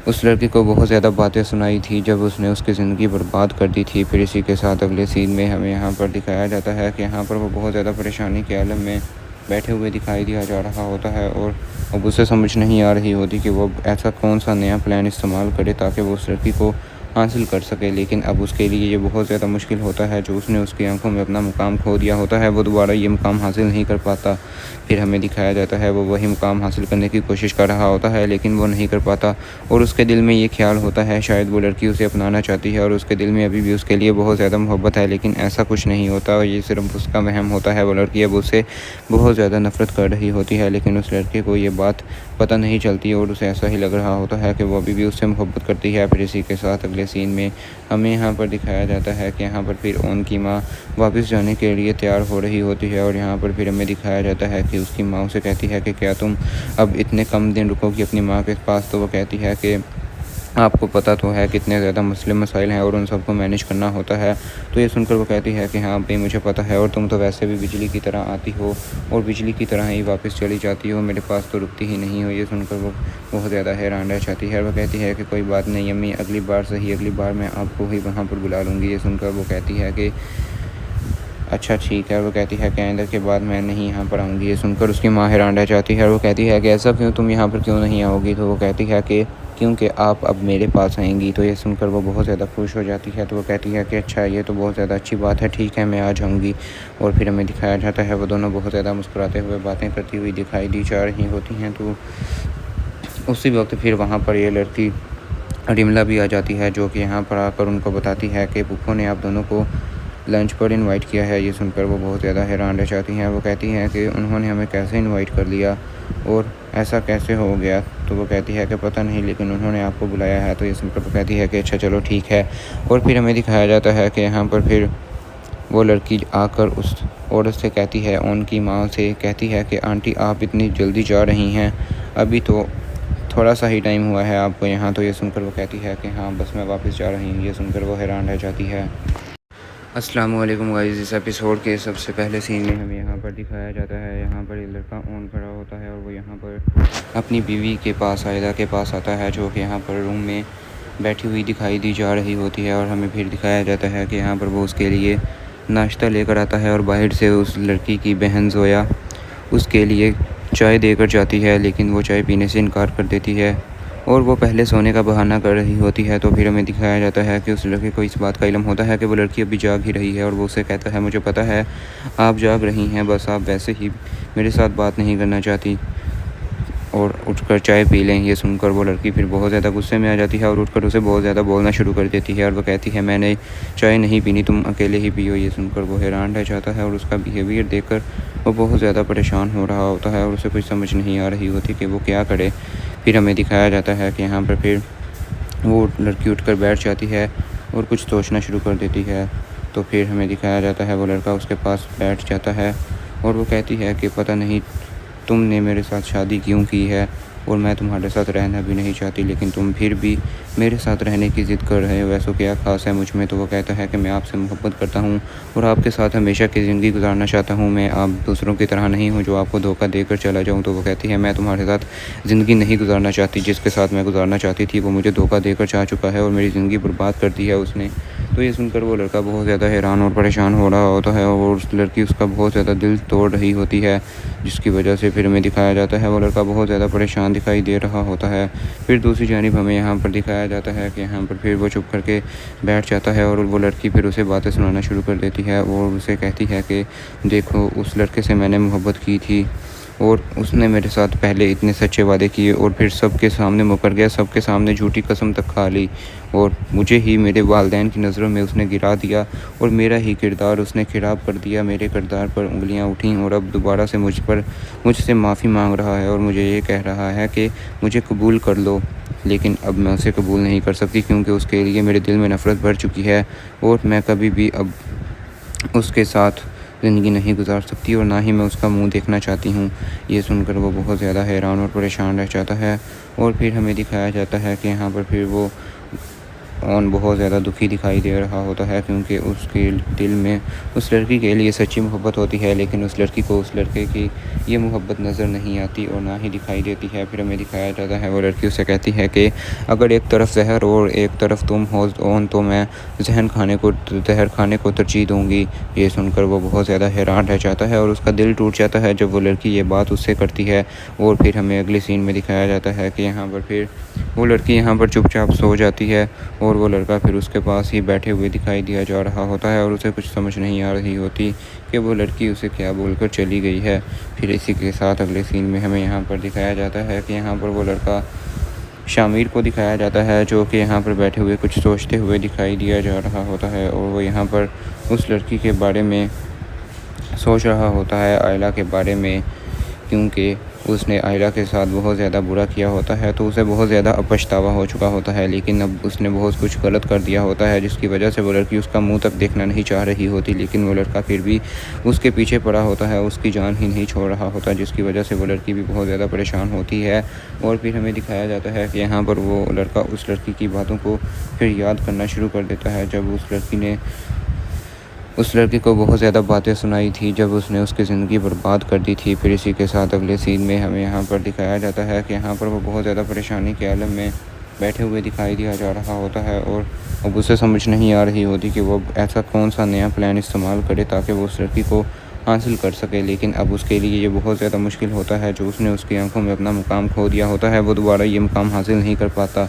उस लड़की को बहुत ज़्यादा बातें सुनाई थी, जब उसने उसकी ज़िंदगी बर्बाद कर दी थी। फिर इसी के साथ अगले सीन में हमें यहाँ पर दिखाया जाता है कि यहाँ पर वो बहुत ज़्यादा परेशानी के आलम में बैठे हुए दिखाई दिया जा रहा होता है, और अब उसे समझ नहीं आ रही होती कि वो ऐसा कौन सा नया प्लान इस्तेमाल करे ताकि वो उस लड़की को हासिल कर सके। लेकिन अब उसके लिए ये बहुत ज़्यादा मुश्किल होता है, जो उसने उसकी आंखों में अपना मुकाम खो दिया होता है, वो दोबारा ये मुकाम हासिल नहीं कर पाता। फिर हमें दिखाया जाता है वो वही मुकाम हासिल करने की कोशिश कर रहा होता है, लेकिन वो नहीं कर पाता, और उसके दिल में ये ख्याल होता है शायद वो लड़की उसे अपनाना चाहती है, और उसके दिल में अभी भी उसके लिए बहुत ज़्यादा मोहब्बत है, लेकिन ऐसा कुछ नहीं होता, और ये सिर्फ उसका वहम होता है। वो लड़की अब उससे बहुत ज़्यादा नफरत कर रही होती है, लेकिन उस लड़के को ये बात पता नहीं चलती, और उसे ऐसा ही लग रहा होता है कि वो अभी भी उससे मोहब्बत करती है। फिर इसी के साथ अगले सीन में हमें यहाँ पर दिखाया जाता है कि यहाँ पर फिर उनकी माँ वापस जाने के लिए तैयार हो रही होती है, और यहाँ पर फिर हमें दिखाया जाता है कि उसकी माँ उसे कहती है कि क्या तुम अब इतने कम दिन रुकोगी अपनी माँ के पास। तो वो कहती है कि आपको पता तो है कितने ज़्यादा मसले मसाइल हैं और उन सबको मैनेज करना होता है। तो ये सुनकर वो कहती है कि हाँ भाई मुझे पता है, और तुम तो वैसे भी बिजली की तरह आती हो और बिजली की तरह ही वापस चली जाती हो, मेरे पास तो रुकती ही नहीं हो। ये सुनकर वो बहुत ज़्यादा हैरान रह जाती है। वो कहती है कि कोई बात नहीं अम्मी, अगली बार सही, अगली बार मैं आपको ही वहाँ पर बुला लूँगी। ये सुनकर वो कहती है कि अच्छा ठीक है। वो कहती है कि आइंदा के बाद मैं नहीं यहाँ पर आऊँगी। ये सुनकर उसकी माँ हैरान रह जाती है, और वो कहती है कि ऐसा क्यों, तुम यहाँ पर क्यों नहीं आओगी। तो वो कहती है कि क्योंकि आप अब मेरे पास आएंगी। तो ये सुनकर वो बहुत ज़्यादा खुश हो जाती है। तो वो कहती है कि अच्छा ये तो बहुत ज़्यादा अच्छी बात है, ठीक है मैं आ जाऊँगी। और फिर हमें दिखाया जाता है वो दोनों बहुत ज़्यादा मुस्कुराते हुए बातें करती हुई दिखाई दी जा रही होती हैं। तो उसी वक्त फिर वहाँ पर ये लड़की रिमला भी आ जाती है, जो कि यहाँ पर आकर उनको बताती है कि पुप्पो ने आप दोनों को लंच पर इनवाइट किया है। ये सुनकर वो बहुत ज़्यादा हैरान रह जाती हैं। वो कहती हैं कि उन्होंने हमें कैसे इनवाइट कर लिया और ऐसा कैसे हो गया। तो वो कहती है कि पता नहीं, लेकिन उन्होंने आपको बुलाया है। तो ये सुनकर वो कहती है कि अच्छा चलो ठीक है। और फिर हमें दिखाया जाता है कि यहाँ पर फिर वो लड़की आकर उस औरत से कहती है, उनकी माँ से कहती है कि आंटी आप इतनी जल्दी जा रही हैं, अभी तो थोड़ा सा ही टाइम हुआ है आपको यहाँ। तो ये सुनकर वो कहती है कि हाँ बस मैं वापस जा रही हूँ। ये सुनकर वो हैरान रह जाती है। अस्सलाम वालेकुम गाइस, इस एपिसोड के सबसे पहले सीन में हमें यहाँ पर दिखाया जाता है, यहाँ पर ये लड़का ऑन खड़ा होता है और वो यहाँ पर अपनी बीवी के पास, आयदा के पास आता है, जो कि यहाँ पर रूम में बैठी हुई दिखाई दी जा रही होती है। और हमें फिर दिखाया जाता है कि यहाँ पर वो उसके लिए नाश्ता लेकर आता है, और बाहर से उस लड़की की बहन जोया उसके लिए चाय देकर जाती है, लेकिन वो चाय पीने से इनकार कर देती है और वो पहले सोने का बहाना कर रही होती है। तो फिर हमें दिखाया जाता है कि उस लड़के को इस बात का इल्म होता है कि वो लड़की अभी जाग ही रही है, और वो उसे कहता है मुझे पता है आप जाग रही हैं, बस आप वैसे ही मेरे साथ बात नहीं करना चाहती और उठकर चाय पी लें। ये सुनकर वो लड़की फिर बहुत ज़्यादा गुस्से में आ जाती है और उठकर उसे बहुत ज़्यादा बोलना शुरू कर देती है, और वो कहती है मैंने चाय नहीं पीनी, तुम अकेले ही पियो। ये सुनकर वो हैरान रह जाता है और उसका बिहेवियर देखकर वो बहुत ज़्यादा परेशान हो रहा होता है, और उसे कुछ समझ नहीं आ रही होती कि वो क्या करे। फिर हमें दिखाया जाता है कि यहाँ पर फिर वो लड़की उठकर बैठ जाती है और कुछ सोचना शुरू कर देती है। तो फिर हमें दिखाया जाता है वो लड़का उसके पास बैठ जाता है और वो कहती है कि पता नहीं तुमने मेरे साथ शादी क्यों की है और मैं तुम्हारे साथ रहना भी नहीं चाहती, लेकिन तुम फिर भी मेरे साथ रहने की ज़िद कर रहे हो, वैसा क्या ख़ास है मुझ में। तो वो कहता है कि मैं आपसे मोहब्बत करता हूँ और आपके साथ हमेशा की ज़िंदगी गुजारना चाहता हूँ, मैं आप दूसरों की तरह नहीं हूँ जो आपको धोखा देकर चला जाऊँ। तो वो कहती है मैं तुम्हारे साथ ज़िंदगी नहीं गुजारना चाहती, जिसके साथ मैं गुजारना चाहती थी वो मुझे धोखा देकर जा चुका है और मेरी ज़िंदगी बर्बाद कर दी है उसने। तो ये सुनकर वो लड़का बहुत ज़्यादा हैरान और परेशान हो रहा होता है और उस लड़की उसका बहुत ज़्यादा दिल तोड़ रही होती है, जिसकी वजह से फिर हमें दिखाया जाता है वो लड़का बहुत ज़्यादा परेशान दिखाई दे रहा होता है। फिर दूसरी जानिब हमें यहाँ पर दिखाया जाता है कि यहाँ पर फिर वो चुप करके बैठ जाता है और वो लड़की फिर उसे बातें सुनाना शुरू कर देती है और उसे कहती है कि देखो उस लड़के से मैंने मोहब्बत की थी और उसने मेरे साथ पहले इतने सच्चे वादे किए और फिर सबके सामने मुकर गया, सबके सामने झूठी कसम तक खा ली और मुझे ही मेरे वालिदैन की नज़रों में उसने गिरा दिया और मेरा ही किरदार उसने ख़राब कर दिया, मेरे किरदार पर उंगलियां उठीं और अब दोबारा से मुझसे माफ़ी मांग रहा है और मुझे ये कह रहा है कि मुझे कबूल कर लो। लेकिन अब मैं उसे कबूल नहीं कर सकती क्योंकि उसके लिए मेरे दिल में नफ़रत भर चुकी है और मैं कभी भी अब उसके साथ ज़िंदगी नहीं गुजार सकती और ना ही मैं उसका मुंह देखना चाहती हूँ। ये सुनकर वो बहुत ज़्यादा हैरान और परेशान रह जाता है और फिर हमें दिखाया जाता है कि यहाँ पर फिर वो ऑन बहुत ज़्यादा दुखी दिखाई दे रहा होता है, क्योंकि उसके दिल में उस लड़की के लिए सच्ची मोहब्बत होती है, लेकिन उस लड़की को उस लड़के की ये मोहब्बत नज़र नहीं आती और ना ही दिखाई देती है। फिर हमें दिखाया जाता है वो लड़की उससे कहती है कि अगर एक तरफ जहर और एक तरफ तुम हो ऑन तो मैं जहर खाने को तरजीह दूँगी। ये सुनकर वो बहुत ज़्यादा हैरान रह जाता है और उसका दिल टूट जाता है जब वो लड़की ये बात उससे करती है। और फिर हमें अगले सीन में दिखाया जाता है कि यहाँ पर फिर वो लड़की यहाँ पर चुपचाप सो जाती है और वो लड़का फिर उसके पास ही बैठे हुए दिखाई दिया जा रहा होता है और उसे कुछ समझ नहीं आ रही होती कि वो लड़की उसे क्या बोलकर चली गई है। फिर इसी के साथ अगले सीन में हमें यहाँ पर दिखाया जाता है कि यहाँ पर वो लड़का शामिर को दिखाया जाता है, जो कि यहाँ पर बैठे हुए कुछ सोचते हुए दिखाई दिया जा रहा होता है और वो यहाँ पर उस लड़की के बारे में सोच रहा होता है, आयला के बारे में, क्योंकि उसने आयला के साथ बहुत ज़्यादा बुरा किया होता है तो उसे बहुत ज़्यादा पछतावा हो चुका होता है। लेकिन अब उसने बहुत कुछ गलत कर दिया होता है जिसकी वजह से वो लड़की उसका मुंह तक देखना नहीं चाह रही होती, लेकिन वो लड़का फिर भी उसके पीछे पड़ा होता है, उसकी जान ही नहीं छोड़ रहा होता, जिसकी वजह से वो लड़की भी बहुत ज़्यादा परेशान होती है। और फिर हमें दिखाया जाता है कि यहाँ पर वो लड़का उस लड़की की बातों को फिर याद करना शुरू कर देता है, जब उस लड़की ने उस लड़के को बहुत ज़्यादा बातें सुनाई थी, जब उसने उसकी ज़िंदगी बर्बाद कर दी थी। फिर इसी के साथ अगले सीन में हमें यहाँ पर दिखाया जाता है कि यहाँ पर वो बहुत ज़्यादा परेशानी के आलम में बैठे हुए दिखाई दिया जा रहा होता है और अब उसे समझ नहीं आ रही होती कि वो ऐसा कौन सा नया प्लान इस्तेमाल करे ताकि वो उस लड़की को हासिल कर सके। लेकिन अब उसके लिए ये बहुत ज़्यादा मुश्किल होता है, जो उसने उसकी आंखों में अपना मुकाम खो दिया होता है वो दोबारा ये मुकाम हासिल नहीं कर पाता।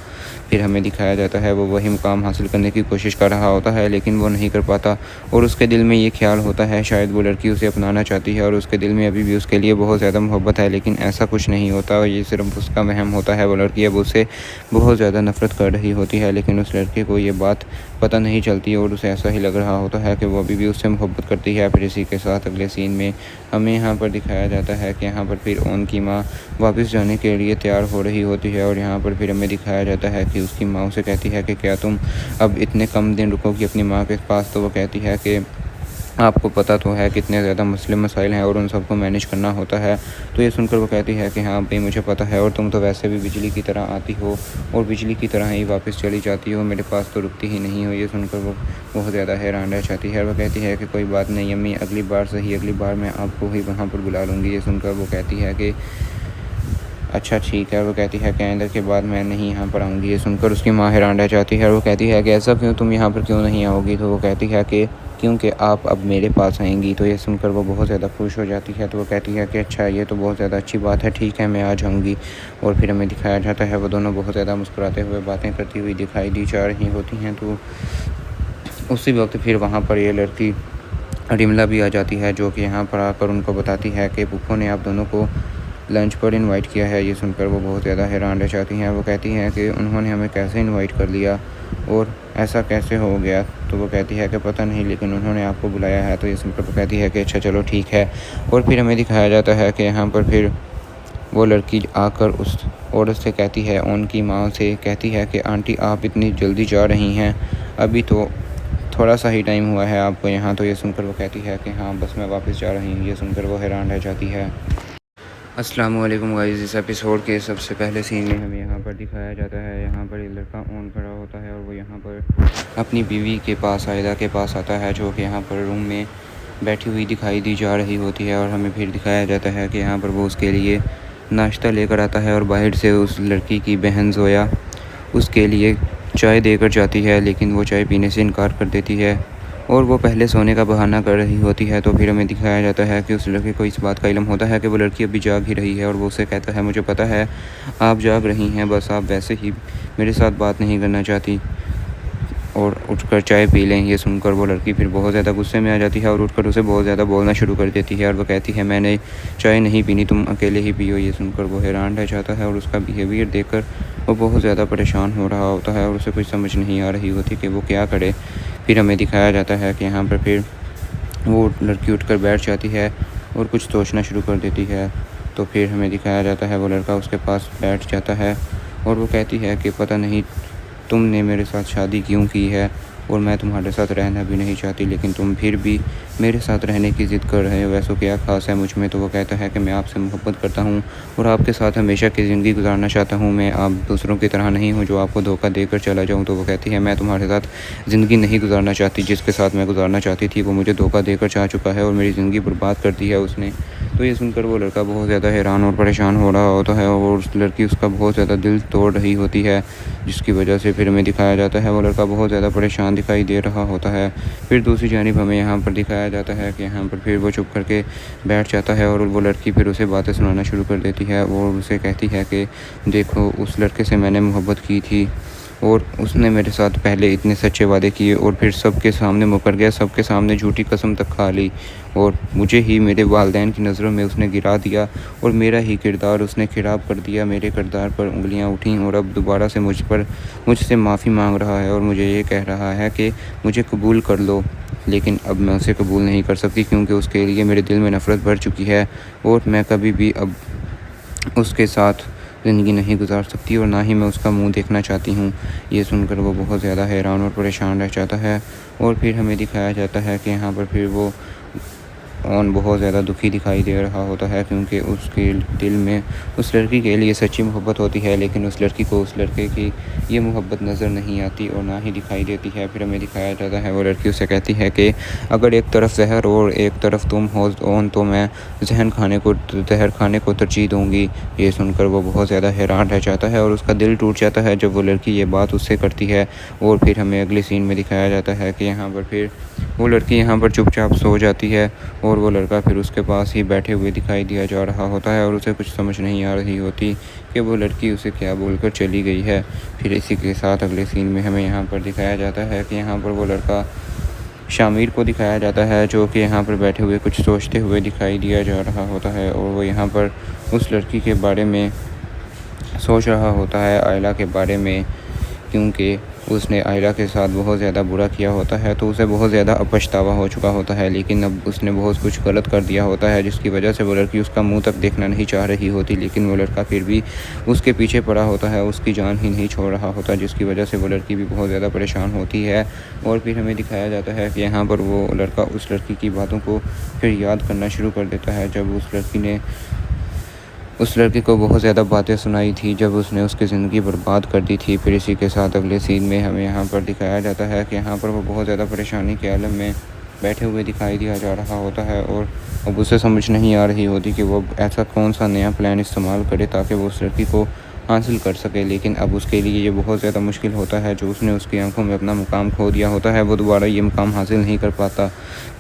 फिर हमें दिखाया जाता है वो वही मुकाम हासिल करने की कोशिश कर रहा होता है, लेकिन वो नहीं कर पाता और उसके दिल में ये ख्याल होता है शायद वो लड़की उसे अपनाना चाहती है और उसके दिल में अभी भी उसके लिए बहुत ज़्यादा मोहब्बत है, लेकिन ऐसा कुछ नहीं होता और ये सिर्फ उसका वहम होता है। वो लड़की अब उससे बहुत ज़्यादा नफ़रत कर रही होती है, लेकिन उस लड़के को ये बात पता नहीं चलती और उसे ऐसा ही लग रहा होता है कि वो अभी भी उससे मोहब्बत करती है। फिर इसी के साथ अगले सीन में हमें यहाँ पर दिखाया जाता है कि यहाँ पर फिर उनकी माँ वापस जाने के लिए तैयार हो रही होती है और यहाँ पर फिर हमें दिखाया जाता है कि उसकी माँ उसे कहती है कि क्या तुम अब इतने कम दिन रुकोगी अपनी माँ के पास। तो वो कहती है कि आपको पता तो है कितने ज़्यादा मसले मसाइल हैं और उन सबको मैनेज करना होता है। तो ये सुनकर वो कहती है कि हाँ भाई मुझे पता है और तुम तो वैसे भी बिजली की तरह आती हो और बिजली की तरह ही वापस चली जाती हो, मेरे पास तो रुकती ही नहीं हो। ये सुनकर वो बहुत ज़्यादा हैरान रह जाती है। वो कहती है कि कोई बात नहीं अम्मी, अगली बार सही, अगली बार मैं आपको ही वहाँ पर बुला लूँगी। ये सुनकर वो कहती है कि अच्छा ठीक है। वो कहती है कि आइंदा के बाद मैं नहीं यहाँ पर आऊँगी। ये सुनकर उसकी माँ हैरान रह जाती है और वो कहती है कि ऐसा क्यों, तुम यहाँ पर क्यों नहीं आओगी। तो वो कहती है कि क्योंकि आप अब मेरे पास आएंगी। तो ये सुनकर वो बहुत ज़्यादा खुश हो जाती है। तो वो कहती है कि अच्छा ये तो बहुत ज़्यादा अच्छी बात है, ठीक है मैं आ जाऊँगी। और फिर हमें दिखाया जाता है वो दोनों बहुत ज़्यादा मुस्कुराते हुए बातें करती हुई दिखाई दी जा रही होती हैं। तो उसी वक्त फिर वहाँ पर ये लड़की रिमला भी आ जाती है, जो कि यहाँ पर आकर उनको बताती है कि पुप्पो ने आप दोनों को लंच पर इनवाइट किया है। ये सुनकर वो बहुत ज़्यादा हैरान रह जाती हैं। वो कहती हैं कि उन्होंने हमें कैसे इनवाइट कर लिया और ऐसा कैसे हो गया। तो वो कहती है कि पता नहीं, लेकिन उन्होंने आपको बुलाया है। तो ये सुनकर वो कहती है कि अच्छा चलो ठीक है। और फिर हमें दिखाया जाता है कि यहाँ पर फिर वो लड़की आकर उस औरत से कहती है, उनकी माँ से कहती है कि आंटी आप इतनी जल्दी जा रही हैं, अभी तो थोड़ा सा ही टाइम हुआ है आपको यहाँ। तो ये सुनकर वो कहती है कि हाँ बस मैं वापस जा रही हूँ। ये सुनकर वो हैरान रह जाती है। अस्सलाम वालेकुम गाइस, इस एपिसोड के सबसे पहले सीन में हमें यहाँ पर दिखाया जाता है, यहाँ पर ये लड़का ऑन खड़ा होता है और वो यहाँ पर अपनी बीवी के पास, आयदा के पास आता है, जो कि यहाँ पर रूम में बैठी हुई दिखाई दी जा रही होती है। और हमें फिर दिखाया जाता है कि यहाँ पर वो उसके लिए नाश्ता लेकर आता है और बाहर से उस लड़की की बहन जोया उसके लिए चाय देकर जाती है, लेकिन वो चाय पीने से इनकार कर देती है और वो पहले सोने का बहाना कर रही होती है। तो फिर हमें दिखाया जाता है कि उस लड़के को इस बात का इल्म होता है कि वो लड़की अभी जाग ही रही है और वो उसे कहता है मुझे पता है आप जाग रही हैं, बस आप वैसे ही मेरे साथ बात नहीं करना चाहती और उठकर चाय पी लें। ये सुनकर वो लड़की फिर बहुत ज़्यादा गुस्से में आ जाती है और उठकर उसे बहुत ज़्यादा बोलना शुरू कर देती है और वो कहती है मैंने चाय नहीं पीनी, तुम अकेले ही पियो। ये सुनकर वो हैरान रह जाता है और उसका बिहेवियर देखकर वो बहुत ज़्यादा परेशान हो रहा होता है और उसे कुछ समझ नहीं आ रही होती कि वो क्या करे। फिर हमें दिखाया जाता है कि यहाँ पर फिर वो लड़की उठकर बैठ जाती है और कुछ सोचना शुरू कर देती है। तो फिर हमें दिखाया जाता है वो लड़का उसके पास बैठ जाता है और वो कहती है कि पता नहीं तुमने मेरे साथ शादी क्यों की है और मैं तुम्हारे साथ रहना भी नहीं चाहती, लेकिन तुम फिर भी मेरे साथ रहने की ज़िद कर रहे हो। वैसे क्या ख़ास है मुझ में? तो वो कहता है कि मैं आपसे मोहब्बत करता हूँ और आपके साथ हमेशा की ज़िंदगी गुजारना चाहता हूँ। मैं आप दूसरों की तरह नहीं हूँ जो आपको धोखा देकर चला जाऊँ। तो वो कहती है मैं तुम्हारे साथ ज़िंदगी नहीं गुजारना चाहती, जिसके साथ मैं गुजारना चाहती थी वो मुझे धोखा देकर जा चुका है और मेरी ज़िंदगी बर्बाद कर दी है उसने। तो ये सुनकर वो लड़का बहुत ज़्यादा हैरान और परेशान हो रहा होता है और उस लड़की उसका बहुत ज़्यादा दिल तोड़ रही होती है, जिसकी वजह से फिर हमें दिखाया जाता है वो लड़का बहुत ज़्यादा परेशान दिखाई दे रहा होता है। फिर दूसरी जानिब हमें यहाँ पर दिखाया जाता है कि यहाँ पर फिर वो चुप करके बैठ जाता है और वो लड़की फिर उसे बातें सुनाना शुरू कर देती है और उसे कहती है कि देखो, उस लड़के से मैंने मोहब्बत की थी और उसने मेरे साथ पहले इतने सच्चे वादे किए और फिर सबके सामने मुकर गया, सबके सामने झूठी कसम तक खा ली और मुझे ही मेरे वालिदैन की नज़रों में उसने गिरा दिया और मेरा ही किरदार उसने ख़राब कर दिया। मेरे किरदार पर उंगलियां उठीं और अब दोबारा से मुझसे माफ़ी मांग रहा है और मुझे ये कह रहा है कि मुझे कबूल कर लो। लेकिन अब मैं उसे कबूल नहीं कर सकती क्योंकि उसके लिए मेरे दिल में नफ़रत भर चुकी है और मैं कभी भी अब उसके साथ ज़िंदगी नहीं गुजार सकती और ना ही मैं उसका मुंह देखना चाहती हूँ। ये सुनकर वो बहुत ज़्यादा हैरान और परेशान रह जाता है और फिर हमें दिखाया जाता है कि यहाँ पर फिर वो बहुत ज़्यादा दुखी दिखाई दे रहा होता है क्योंकि उसके दिल में उस लड़की के लिए सच्ची मोहब्बत होती है, लेकिन उस लड़की को उस लड़के की ये मोहब्बत नज़र नहीं आती और ना ही दिखाई देती है। फिर हमें दिखाया जाता है वो लड़की उसे कहती है कि अगर एक तरफ जहर और एक तरफ तुम हो तो मैं जहर खाने को तरजीह दूँगी। ये सुनकर वो बहुत ज़्यादा हैरान रह जाता है और उसका दिल टूट जाता है जब वो लड़की ये बात उससे करती है। और फिर हमें अगले सीन में दिखाया जाता है कि यहाँ पर फिर वो लड़की यहाँ पर चुपचाप सो जाती है और वो लड़का फिर उसके पास ही बैठे हुए दिखाई दिया जा रहा होता है और उसे कुछ समझ नहीं आ रही होती कि वो लड़की उसे क्या बोलकर चली गई है। फिर इसी के साथ अगले सीन में हमें यहाँ पर दिखाया जाता है कि यहाँ पर वो लड़का शामिर को दिखाया जाता है जो कि यहाँ पर बैठे हुए कुछ सोचते हुए दिखाई दिया जा रहा होता है और वो यहाँ पर उस लड़की के बारे में सोच रहा होता है, आयला के बारे में, क्योंकि उसने आयला के साथ बहुत ज़्यादा बुरा किया होता है तो उसे बहुत ज़्यादा पछतावा हो चुका होता है। लेकिन अब उसने बहुत कुछ गलत कर दिया होता है जिसकी वजह से वो लड़की उसका मुंह तक देखना नहीं चाह रही होती, लेकिन वो लड़का फिर भी उसके पीछे पड़ा होता है, उसकी जान ही नहीं छोड़ रहा होता, जिसकी वजह से वो लड़की भी बहुत ज़्यादा परेशान होती है। और फिर हमें दिखाया जाता है कि यहाँ पर वो लड़का उस लड़की की बातों को फिर याद करना शुरू कर देता है जब उस लड़की ने उस लड़के को बहुत ज़्यादा बातें सुनाई थी, जब उसने उसकी ज़िंदगी बर्बाद कर दी थी। फिर इसी के साथ अगले सीन में हमें यहाँ पर दिखाया जाता है कि यहाँ पर वो बहुत ज़्यादा परेशानी के आलम में बैठे हुए दिखाई दिया जा रहा होता है और अब उसे समझ नहीं आ रही होती कि वो ऐसा कौन सा नया प्लान इस्तेमाल करे ताकि वो उस लड़की को हासिल कर सके। लेकिन अब उसके लिए ये बहुत ज़्यादा मुश्किल होता है, जो उसने उसकी आंखों में अपना मुकाम खो दिया होता है वो दोबारा ये मुकाम हासिल नहीं कर पाता।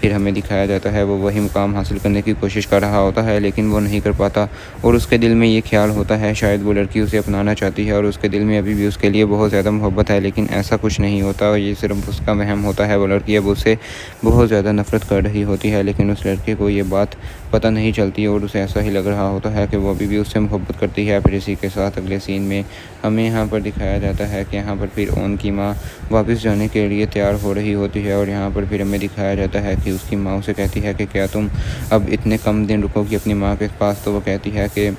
फिर हमें दिखाया जाता है वो वही मुकाम हासिल करने की कोशिश कर रहा होता है लेकिन वो नहीं कर पाता और उसके दिल में ये ख्याल होता है शायद वो लड़की उसे अपनाना चाहती है और उसके दिल में अभी भी उसके लिए बहुत ज़्यादा मोहब्बत है, लेकिन ऐसा कुछ नहीं होता और ये सिर्फ उसका वहम होता है। वो लड़की अब उससे बहुत ज़्यादा नफ़रत कर रही होती है, लेकिन उस लड़के को ये बात पता नहीं चलती और उसे ऐसा ही लग रहा होता है कि वो अभी भी उससे मोहब्बत करती है। फिर इसी के साथ अगले सीन में हमें यहाँ पर दिखाया जाता है कि यहाँ पर फिर उनकी माँ वापस जाने के लिए तैयार हो रही होती है और यहाँ पर फिर हमें दिखाया जाता है कि उसकी माँ उसे कहती है कि क्या तुम अब इतने कम दिन रुकोगी अपनी माँ के पास? तो वो कहती है कि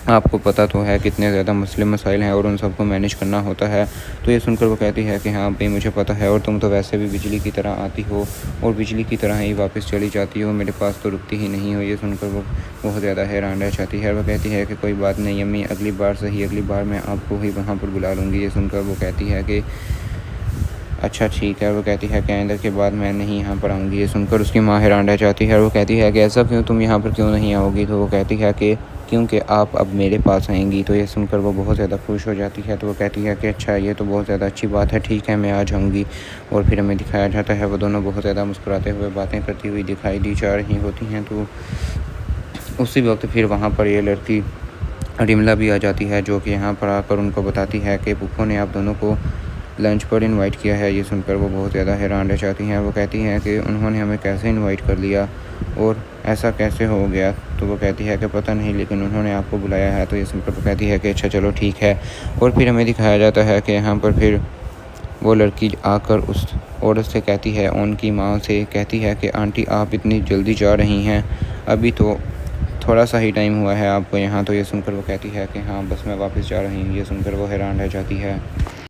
आपको पता तो है कितने ज़्यादा मसले मसाइल हैं और उन सबको मैनेज करना होता है। तो ये सुनकर वो कहती है कि हाँ भाई मुझे पता है और तुम तो वैसे भी बिजली की तरह आती हो और बिजली की तरह ही वापस चली जाती हो, मेरे पास तो रुकती ही नहीं हो। ये सुनकर वो बहुत ज़्यादा हैरान रह जाती है। वो कहती है कि कोई बात नहीं अम्मी, अगली बार सही, अगली बार मैं आपको ही वहाँ पर बुला लूँगी। ये सुनकर वो कहती है कि अच्छा ठीक है। वो कहती है कि आइंदा के बाद मैं नहीं यहाँ पर आऊँगी। ये सुनकर उसकी माँ हैरान रह जाती है और वो कहती है कि ऐसा क्यों, तुम यहाँ पर क्यों नहीं आओगी? तो वो कहती है कि क्योंकि आप अब मेरे पास आएंगी। तो ये सुनकर वो बहुत ज़्यादा खुश हो जाती है। तो वो कहती है कि अच्छा ये तो बहुत ज़्यादा अच्छी बात है, ठीक है मैं आ जाऊँगी। और फिर हमें दिखाया जाता है वो दोनों बहुत ज़्यादा मुस्कुराते हुए बातें करती हुई दिखाई दी जा रही होती हैं। तो उसी वक्त फिर वहाँ पर ये लड़की रिमला भी आ जाती है जो कि यहाँ पर आकर उनको बताती है कि पुप्पो ने आप दोनों को लंच पर इनवाइट किया है। ये सुनकर वो बहुत ज़्यादा हैरान रह जाती हैं। वो कहती हैं कि उन्होंने हमें कैसे इनवाइट कर लिया और ऐसा कैसे हो गया? तो वो कहती है कि पता नहीं, लेकिन उन्होंने आपको बुलाया है। तो ये सुनकर वो कहती है कि अच्छा चलो ठीक है। और फिर हमें दिखाया जाता है कि यहाँ पर फिर वो लड़की आकर उस औरत से कहती है, उनकी माँ से कहती है कि आंटी आप इतनी जल्दी जा रही हैं, अभी तो थोड़ा सा ही टाइम हुआ है आपको यहाँ। तो ये सुनकर वो कहती है कि हाँ बस मैं वापस जा रही हूँ। ये सुनकर वो हैरान रह जाती है।